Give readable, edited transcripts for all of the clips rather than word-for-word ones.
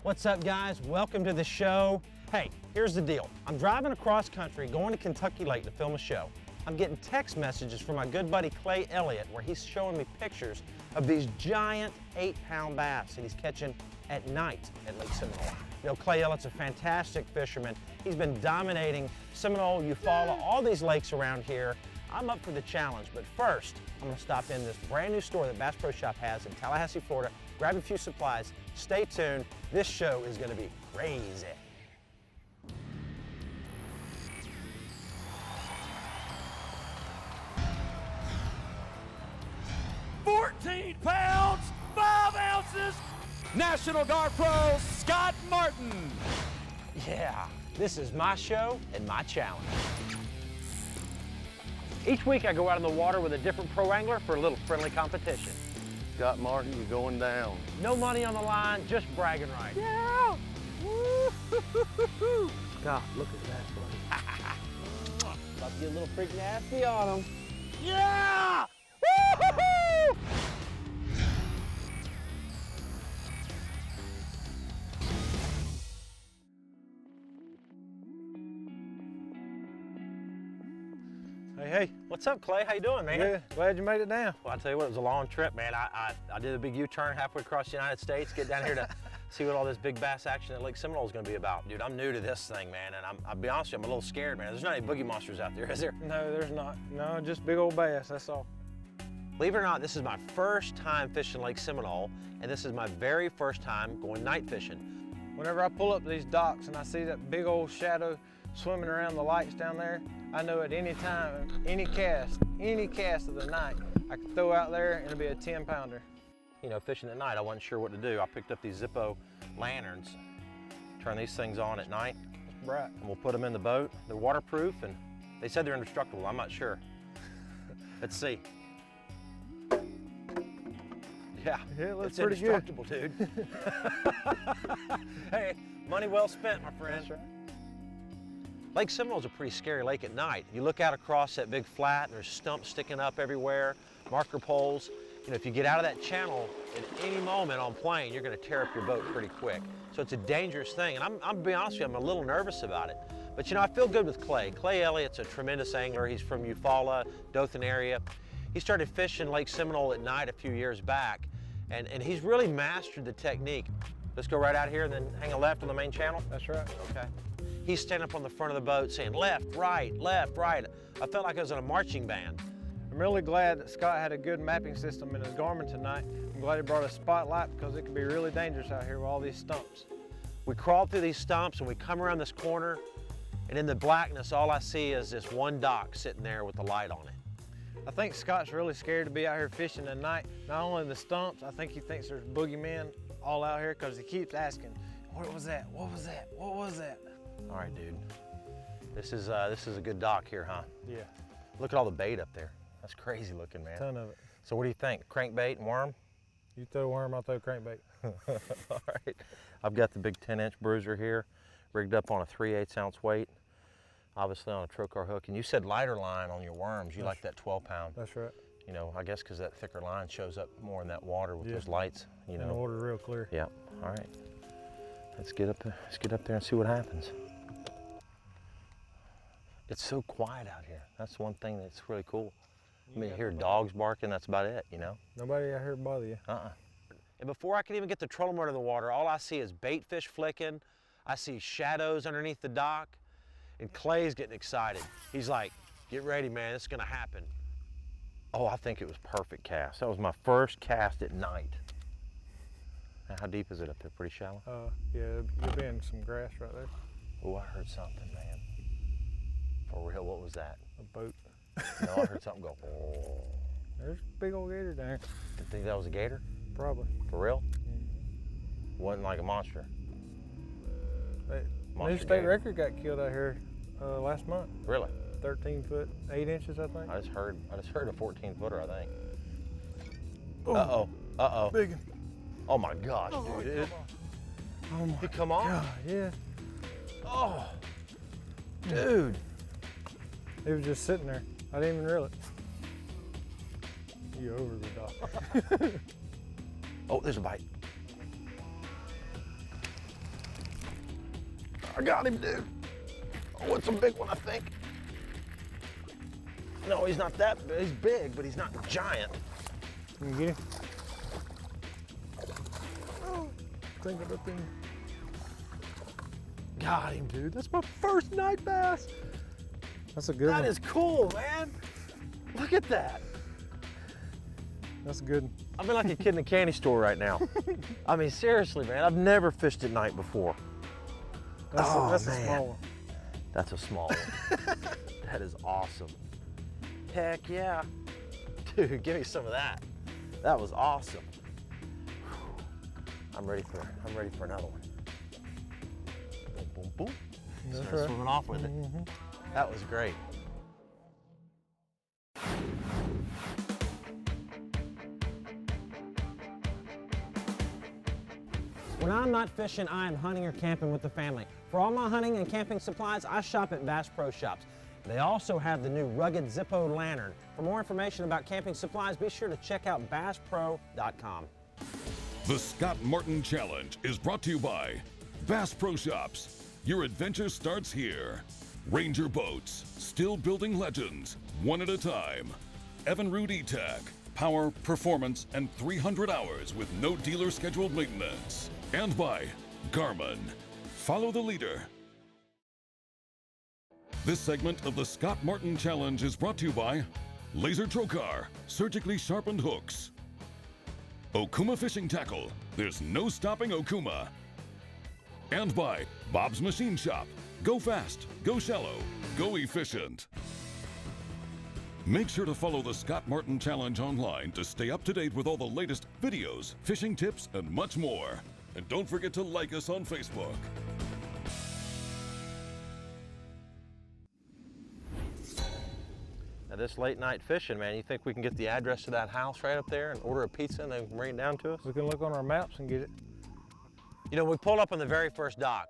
What's up, guys? Welcome to the show. Hey, here's the deal. I'm driving across country going to Kentucky Lake to film a show. I'm getting text messages from my good buddy Clay Elliott where he's showing me pictures of these giant 8-pound bass that he's catching at night at Lake Seminole. You know, Clay Elliott's a fantastic fisherman. He's been dominating Seminole, Eufaula, all these lakes around here. I'm up for the challenge, but first, I'm gonna stop in this brand new store that Bass Pro Shop has in Tallahassee, Florida, grab a few supplies. Stay tuned. This show is gonna be crazy. £14, 5 ounces, National Guard Pro, Scott Martin. Yeah, this is my show and my challenge. Each week I go out in the water with a different pro angler for a little friendly competition. Scott Martin, you're going down. No money on the line, just bragging rights. Yeah! Woo-hoo-hoo-hoo-hoo. Scott, look at that, buddy. About to get a little freak nasty on him. Yeah! Woo-hoo-hoo! Hey, what's up, Clay? How you doing, man? Good. Glad you made it down. Well, I tell you what, it was a long trip, man. I did a big U-turn halfway across the United States, get down here to see what all this big bass action at Lake Seminole is going to be about. Dude, I'm new to this thing, man, and I'll be honest with you, I'm a little scared, man. There's not any boogie monsters out there, is there? No, there's not. No, just big old bass, that's all. Believe it or not, this is my first time fishing Lake Seminole, and this is my very first time going night fishing. Whenever I pull up these docks and I see that big old shadow swimming around the lights down there, I know at any time, any cast of the night, I can throw out there and it'll be a 10-pounder. You know, fishing at night, I wasn't sure what to do. I picked up these Zippo lanterns, turn these things on at night, It's bright. and we'll put them in the boat. They're waterproof, and they said they're indestructible. I'm not sure. Let's see. Yeah, Yeah, it looks it's pretty good. indestructible, dude. Hey, money well spent, my friend. That's right. Lake Seminole's a pretty scary lake at night. You look out across that big flat, and there's stumps sticking up everywhere, marker poles. You know, if you get out of that channel at any moment on plane, you're gonna tear up your boat pretty quick. So it's a dangerous thing, and I'm gonna be honest with you, I'm a little nervous about it. But you know, I feel good with Clay. Clay Elliott's a tremendous angler. He's from Eufaula, Dothan area. He started fishing Lake Seminole at night a few years back, and he's really mastered the technique. Let's go right out here and then hang a left on the main channel. That's right. Okay. He's standing up on the front of the boat saying left, right, left, right. I felt like I was in a marching band. I'm really glad that Scott had a good mapping system in his Garmin tonight. I'm glad he brought a spotlight because it can be really dangerous out here with all these stumps. We crawled through these stumps and we come around this corner, and in the blackness, all I see is this one dock sitting there with the light on it. I think Scott's really scared to be out here fishing at night. Not only the stumps, I think he thinks there's boogeymen all out here because he keeps asking, what was that? What was that? What was that? All right, dude. This is a good dock here, huh? Yeah, Look at all the bait up there. That's crazy looking, man. ton of it. So what do you think? Crankbait and worm? You throw worm, I'll throw crankbait. All right. I've got the big 10-inch Bruiser here, rigged up on a 3/8 ounce weight, obviously on a Trokar hook. And you said lighter line on your worms. You like that 12-pound. That's right. You know, I guess because that thicker line shows up more in that water with Yeah. those lights. You And the know. water real clear. Yeah. All right. Let's get up there. Let's get up there and see what happens. It's so quiet out here. That's one thing that's really cool. I mean, you hear dogs barking. That's about it. You know. Nobody out here to bother you. And before I can even get the trolling motor in the water, all I see is bait fish flicking. I see shadows underneath the dock, and Clay's getting excited. He's like, "Get ready, man. It's gonna happen." Oh, I think it was perfect cast. That was my first cast at night. Now, how deep is it up there? Pretty shallow? Yeah, you'll be in some grass right there. Oh, I heard something, man. For real, what was that? A boat. No, I heard something go, oh. There's a big old gator down here. You think that was a gator? Probably. For real? Wasn't like a monster. New Monster state gator. record got killed out here last month. Really? 13 foot, 8 inches, I think. I just heard a 14-footer, I think. Oh, Uh-oh, uh-oh. big one. Oh my gosh, Oh, dude. Oh my It come on? God, yeah. Oh, dude. It was just sitting there. I didn't even reel it. You over the dock. Oh, there's a bite. I got him, dude. Oh, it's a big one, I think. No, he's not that big. He's big, but he's not giant. Can you get him? Oh, think of the thing. Got him, dude. That's my first night bass. That's a good one. That is cool, man. Look at that. That's good. I've been like a kid in a candy store right now. I mean, seriously, man. I've never fished at night before. That's a small one. That's a small one. That is awesome. Heck yeah. Dude, give me some of that. That was awesome. I'm ready for another one. Boom, boom, boom. Start swimming off with it. That was great. When I'm not fishing, I am hunting or camping with the family. For all my hunting and camping supplies, I shop at Bass Pro Shops. They also have the new rugged Zippo lantern. For more information about camping supplies, be sure to check out BassPro.com. The Scott Martin Challenge is brought to you by Bass Pro Shops. Your adventure starts here. Ranger Boats, still building legends, one at a time. Evinrude E-TEC, power, performance, and 300 hours with no dealer scheduled maintenance. And by Garmin. Follow the leader. This segment of the Scott Martin Challenge is brought to you by Laser Trokar, surgically sharpened hooks. Okuma Fishing Tackle, there's no stopping okuma. And by Bob's Machine Shop, go fast, go shallow, go efficient. Make sure to follow the Scott Martin Challenge online to stay up to date with all the latest videos, fishing tips, and much more. And don't forget to like us on Facebook. Now this late night fishing, man, you think we can get the address to that house right up there and order a pizza and they can bring it down to us? We can look on our maps and get it. You know, we pulled up on the very first dock.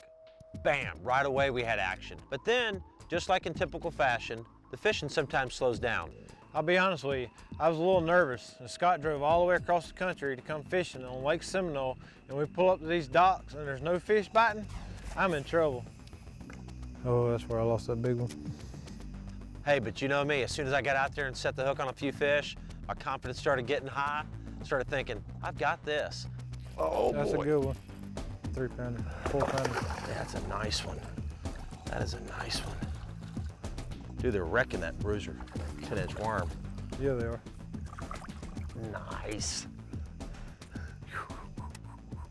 Bam, right away we had action. But then, just like in typical fashion, the fishing sometimes slows down. I'll be honest with you, I was a little nervous. And Scott drove all the way across the country to come fishing on Lake Seminole, and we pull up to these docks and there's no fish biting. I'm in trouble. Oh, that's where I lost that big one. Hey, but you know me, as soon as I got out there and set the hook on a few fish, my confidence started getting high. Started thinking, I've got this. Oh, that's boy. a good one. 3-pounder, 4-pounder. Yeah, that's a nice one. That is a nice one. Dude, they're wrecking that Bruiser 10-inch worm. Yeah, they are. Nice.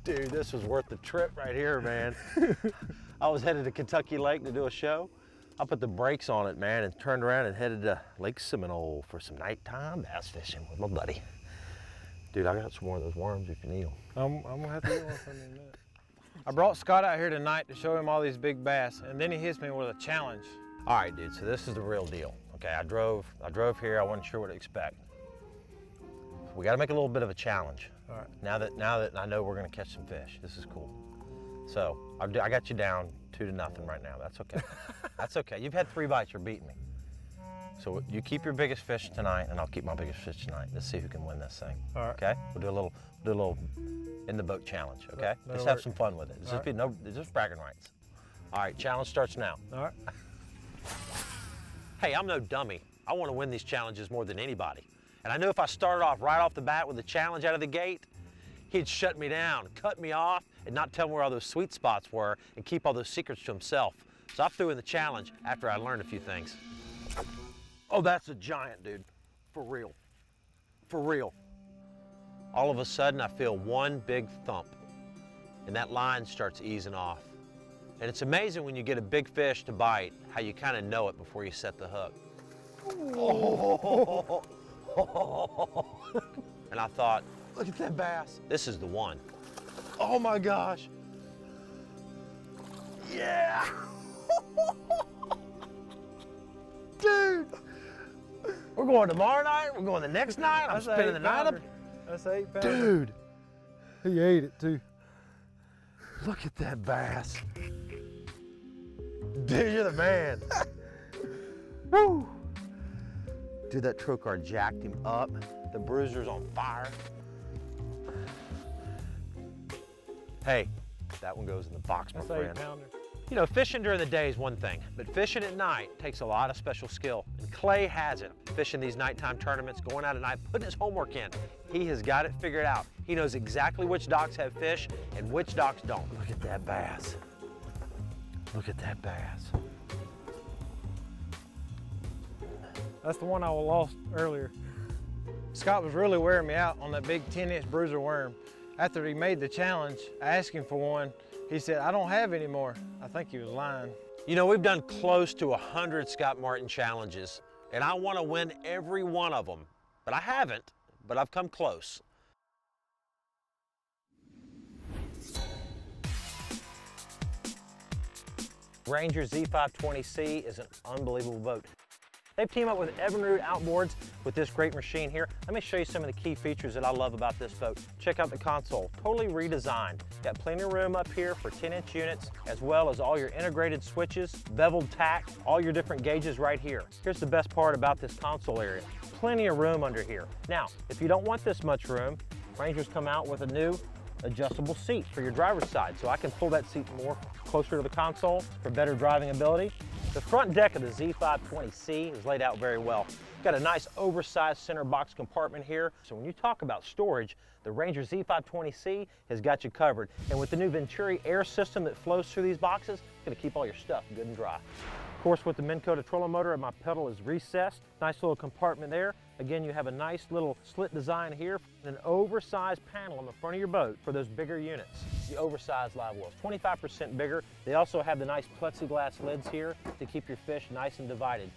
Dude, this was worth the trip right here, man. I was headed to Kentucky Lake to do a show. I put the brakes on it, man, and turned around and headed to Lake Seminole for some nighttime bass fishing with my buddy. Dude, I got some more of those worms if you need them. I'm gonna have to get one from you in a minute. I brought Scott out here tonight to show him all these big bass, and then he hits me with a challenge. All right, dude, so this is the real deal. Okay, I drove here, I wasn't sure what to expect. We gotta make a little bit of a challenge. All right. Now that I know we're gonna catch some fish, this is cool. So, I got you down 2-0 right now, that's okay. That's okay, you've had 3 bites, you're beating me. So you keep your biggest fish tonight, and I'll keep my biggest fish tonight. Let's see who can win this thing. All right. Okay? We'll do a little in the boat challenge, okay? That'll Just have work. some fun with it. It's just bragging rights. All right, challenge starts now. All right. Hey, I'm no dummy. I want to win these challenges more than anybody. And I knew if I started off right off the bat with a challenge out of the gate, he'd shut me down, cut me off, and not tell me where all those sweet spots were and keep all those secrets to himself. So I threw in the challenge after I learned a few things. Oh, that's a giant, dude. For real. For real. All of a sudden, I feel one big thump, and that line starts easing off. And it's amazing when you get a big fish to bite, how you kind of know it before you set the hook. Oh. And I thought, look at that bass. This is the one. Oh my gosh. Yeah. Dude. We're going tomorrow night, we're going the next night, I'm spending the night up. That's 8-pounder. Dude. He ate it too. Look at that bass. Dude, you're the man. Woo. Dude, that Trokar jacked him up. The Bruiser's on fire. Hey, that one goes in the box, my That's friend. 8-pounder. You know, fishing during the day is one thing, but fishing at night takes a lot of special skill. And Clay has it. Fishing these nighttime tournaments, going out at night, putting his homework in. He has got it figured out. He knows exactly which docks have fish and which docks don't. Look at that bass. Look at that bass. That's the one I lost earlier. Scott was really wearing me out on that big 10-inch Bruiser worm. After he made the challenge, I asked him for one. He said, I don't have any more. I think he was lying. You know, we've done close to 100 Scott Martin challenges, and I want to win every one of them. But I haven't, but I've come close. Ranger Z520C is an unbelievable boat. They've teamed up with Evinrude Outboards with this great machine here. Let me show you some of the key features that I love about this boat. Check out the console, totally redesigned. Got plenty of room up here for 10-inch units, as well as all your integrated switches, beveled tack, all your different gauges right here. Here's the best part about this console area. Plenty of room under here. Now, if you don't want this much room, Rangers come out with a new adjustable seat for your driver's side, so I can pull that seat more closer to the console for better driving ability. The front deck of the Z520C is laid out very well. Got a nice oversized center box compartment here, so when you talk about storage, the Ranger Z520C has got you covered. And with the new Venturi air system that flows through these boxes, it's gonna keep all your stuff good and dry. Of course, with the Minnkota trolling motor, my pedal is recessed. Nice little compartment there. Again, you have a nice little slit design here and an oversized panel on the front of your boat for those bigger units. The oversized live wells, 25% bigger. They also have the nice plexiglass lids here to keep your fish nice and divided.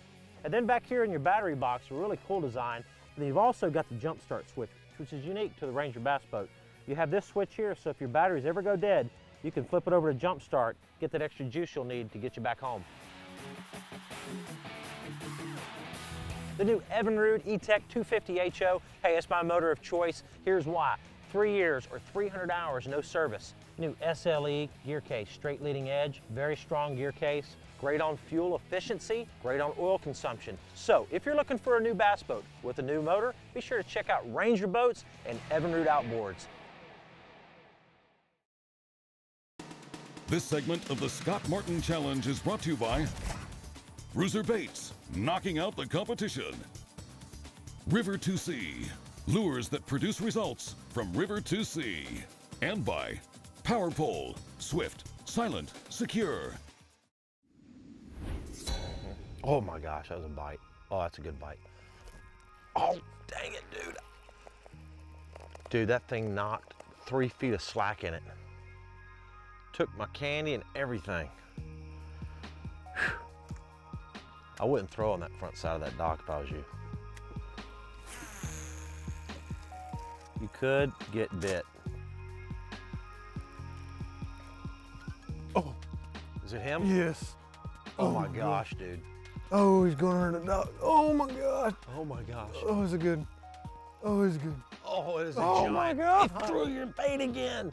And then back here in your battery box, a really cool design. And then you've also got the jump start switch, which is unique to the Ranger bass boat. You have this switch here, so if your batteries ever go dead, you can flip it over to jump start, get that extra juice you'll need to get you back home. The new Evinrude E-TEC 250HO, hey, it's my motor of choice. Here's why. 3 years or 300 hours, no service. New SLE gear case, straight leading edge, very strong gear case, great on fuel efficiency, great on oil consumption. So if you're looking for a new bass boat with a new motor, be sure to check out Ranger Boats and Evinrude Outboards. This segment of the Scott Martin Challenge is brought to you by Bruiser Baits, knocking out the competition. River to Sea, lures that produce results from river to sea. And by PowerPole, swift, silent, secure. Oh my gosh, that was a bite. Oh, that's a good bite. Oh, dang it, dude. Dude, that thing knocked 3 feet of slack in it. Took my candy and everything. Whew. I wouldn't throw on that front side of that dock if I was you. You could get bit. Oh. Is it him? Yes. Oh my gosh, dude. Oh, he's gonna hurt a dog. Oh my God. Oh my gosh. Oh, it's a good. Oh, it's good. Oh, it is a Oh giant. my God. He threw your bait again.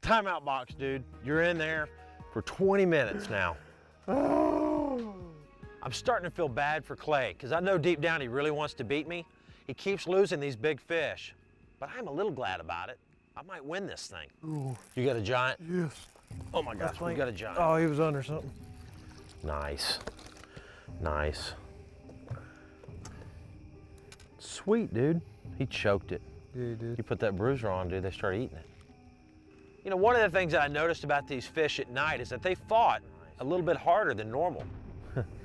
Timeout box, dude. You're in there for 20 minutes now. Oh. I'm starting to feel bad for Clay because I know deep down he really wants to beat me. He keeps losing these big fish, but I'm a little glad about it. I might win this thing. Ooh. You got a giant? Yes. Oh my gosh, we got a giant. Oh, he was under something. Nice, nice. Sweet, dude. He choked it. Yeah, he did. You put that Bruiser on, dude, they start eating it. You know, one of the things that I noticed about these fish at night is that they fought a little bit harder than normal.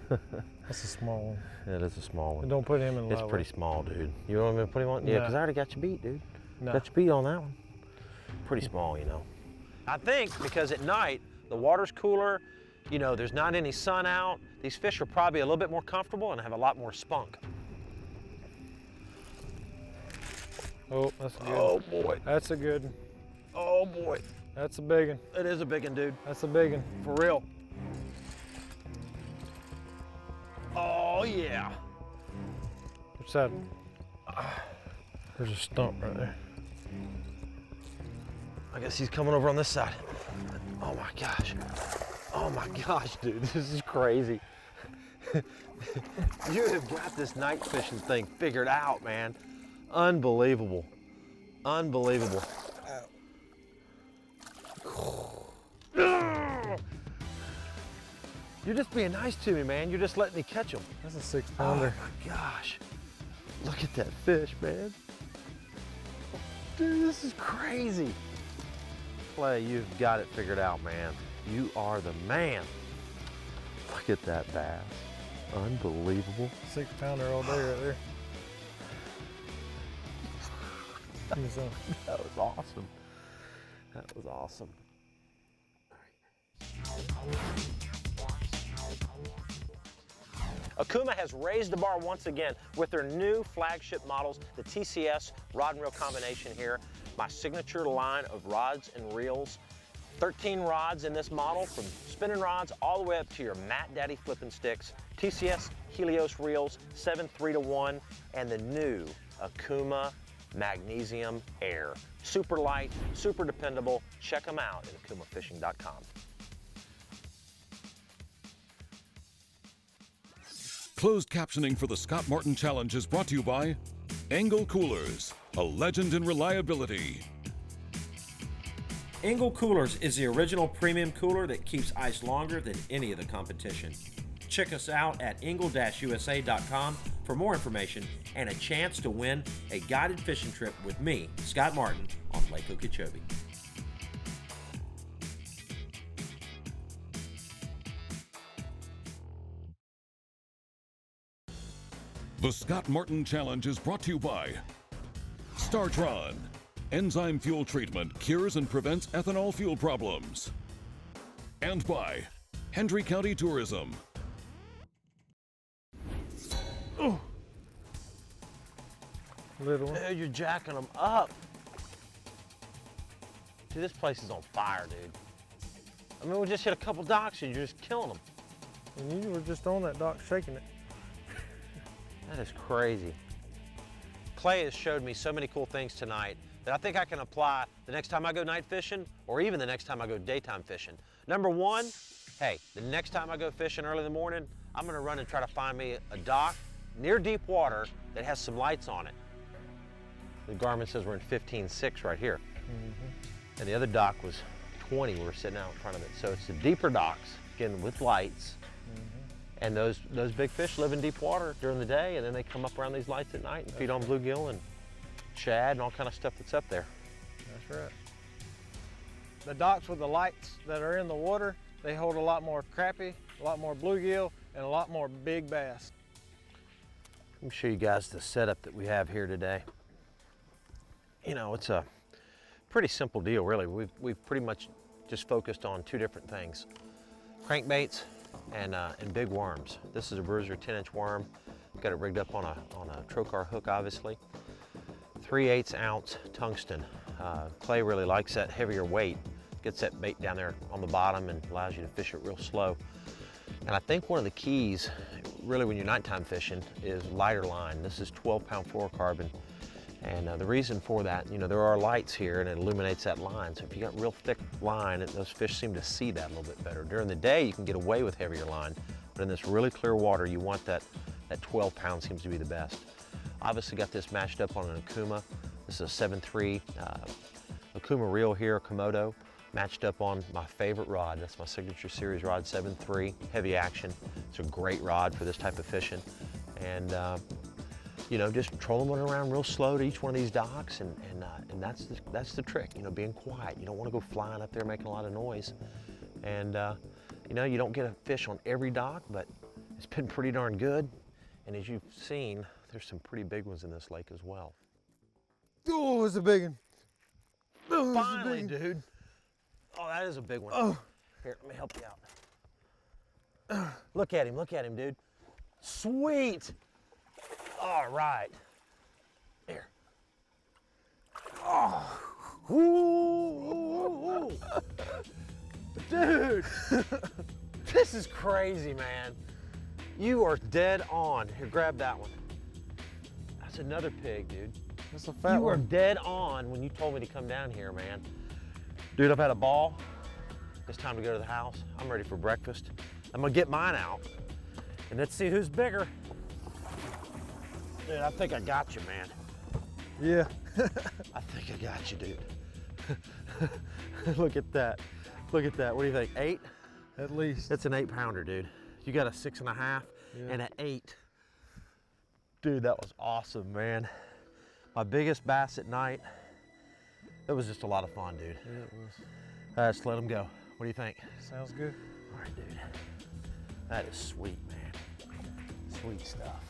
That's a small one. Yeah, it is a small one. And don't put him in the It's pretty small, dude. You want me to put him on? Yeah, because I already got you beat, dude. No. Got you beat on that one. Pretty small, you know. I think because at night, the water's cooler, you know, there's not any sun out, these fish are probably a little bit more comfortable and have a lot more spunk. Oh, that's a good. Oh boy. That's a good one. Oh boy. That's a big one. It is a big one, dude. That's a big one. For real. Oh yeah. What's that? There's a stump right there. I guess he's coming over on this side. Oh my gosh. Oh my gosh, dude, this is crazy. You have got this night fishing thing figured out, man. Unbelievable. Unbelievable. You're just being nice to me, man. You're just letting me catch them. That's a 6-pounder. Oh my gosh. Look at that fish, man. Dude, this is crazy. Clay, you've got it figured out, man. You are the man. Look at that bass. Unbelievable. 6-pounder all day right there. Give me some. That was awesome. That was awesome. Okuma has raised the bar once again with their new flagship models, the TCS rod and reel combination here. My signature line of rods and reels. 13 rods in this model, from spinning rods all the way up to your Matt Daddy flipping sticks. TCS Helios reels, 7 3-to-1, and the new Okuma Magnesium Air. Super light, super dependable. Check them out at okumafishing.com. Closed captioning for the Scott Martin Challenge is brought to you by Engel Coolers, a legend in reliability. Engel Coolers is the original premium cooler that keeps ice longer than any of the competition. Check us out at engel-usa.com for more information and a chance to win a guided fishing trip with me, Scott Martin, on Lake Okeechobee. The Scott Martin Challenge is brought to you by Startron. Enzyme fuel treatment cures and prevents ethanol fuel problems. And by Hendry County Tourism. Oh. Little one. Dude, you're jacking them up. Dude, this place is on fire, dude. I mean, we just hit a couple docks and you're just killing them. And you were just on that dock shaking it. That is crazy. Clay has showed me so many cool things tonight that I think I can apply the next time I go night fishing or even the next time I go daytime fishing. Number one, hey, the next time I go fishing early in the morning, I'm gonna run and try to find me a dock near deep water that has some lights on it. The Garmin says we're in 15.6 right here. And the other dock was 20, we were sitting out in front of it. So it's the deeper docks, again, with lights. And those big fish live in deep water during the day, and then they come up around these lights at night and feed on bluegill and shad and all kind of stuff that's up there. That's right. The docks with the lights that are in the water, they hold a lot more crappie, a lot more bluegill, and a lot more big bass. Let me show you guys the setup that we have here today. You know, it's a pretty simple deal, really. We've pretty much just focused on two different things: crankbaits and big worms. This is a Bruiser 10-inch worm. Got it rigged up on a Trokar hook, obviously. 3/8 ounce tungsten. Clay really likes that heavier weight. Gets that bait down there on the bottom and allows you to fish it real slow. And I think one of the keys, really when you're nighttime fishing, is lighter line. This is 12-pound fluorocarbon. And the reason for that, you know, there are lights here and it illuminates that line. So if you got real thick line, those fish seem to see that a little bit better. During the day, you can get away with heavier line, but in this really clear water, you want that 12-pound seems to be the best. Obviously got this matched up on an Okuma. This is a 7.3 Okuma reel here, Komodo, matched up on my favorite rod. That's my signature series rod, 7.3, heavy action. It's a great rod for this type of fishing. And you know, just trolling one around real slow to each one of these docks, and that's the trick. You know, being quiet. You don't want to go flying up there making a lot of noise. And you know, you don't get a fish on every dock, but it's been pretty darn good. And as you've seen, there's some pretty big ones in this lake as well. Oh, it's a big one. Oh, finally, dude. Oh, that is a big one. Oh. Here, let me help you out. Look at him, dude. Sweet. All right. Here. Oh. Ooh. Dude. This is crazy, man. You are dead on. Here, grab that one. That's another pig, dude. That's a fat one. You were dead on when you told me to come down here, man. Dude, I've had a ball. It's time to go to the house. I'm ready for breakfast. I'm gonna get mine out, and let's see who's bigger. Dude, I think I got you, man. Yeah. I think I got you, dude. Look at that. Look at that. What do you think, 8? At least. It's an 8-pounder, dude. You got a 6.5 and an 8. Dude, that was awesome, man. My biggest bass at night. It was just a lot of fun, dude. Yeah, it was. Let's let him go. What do you think? Sounds good. All right, dude. That is sweet, man. Sweet stuff.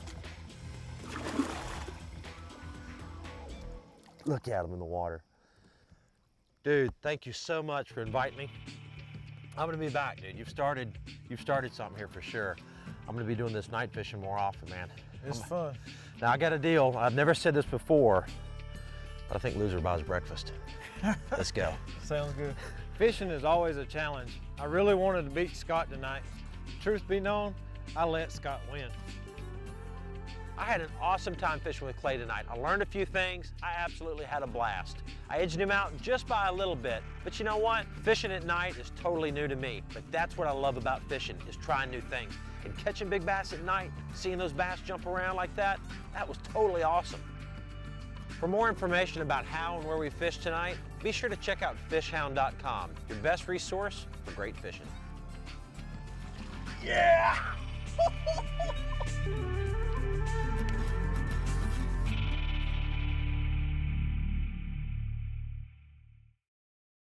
Look at him in the water. Dude, thank you so much for inviting me. I'm gonna be back, dude. You've started something here for sure. I'm gonna be doing this night fishing more often, man. It's fun. Now I got a deal. I've never said this before, but I think loser buys breakfast. Let's go. Sounds good. Fishing is always a challenge. I really wanted to beat Scott tonight. Truth be known, I let Scott win. I had an awesome time fishing with Clay tonight. I learned a few things. I absolutely had a blast. I edged him out just by a little bit, but you know what? Fishing at night is totally new to me, but that's what I love about fishing, is trying new things. And catching big bass at night, seeing those bass jump around like that was totally awesome. For more information about how and where we fished tonight, be sure to check out fishhound.com, your best resource for great fishing. Yeah!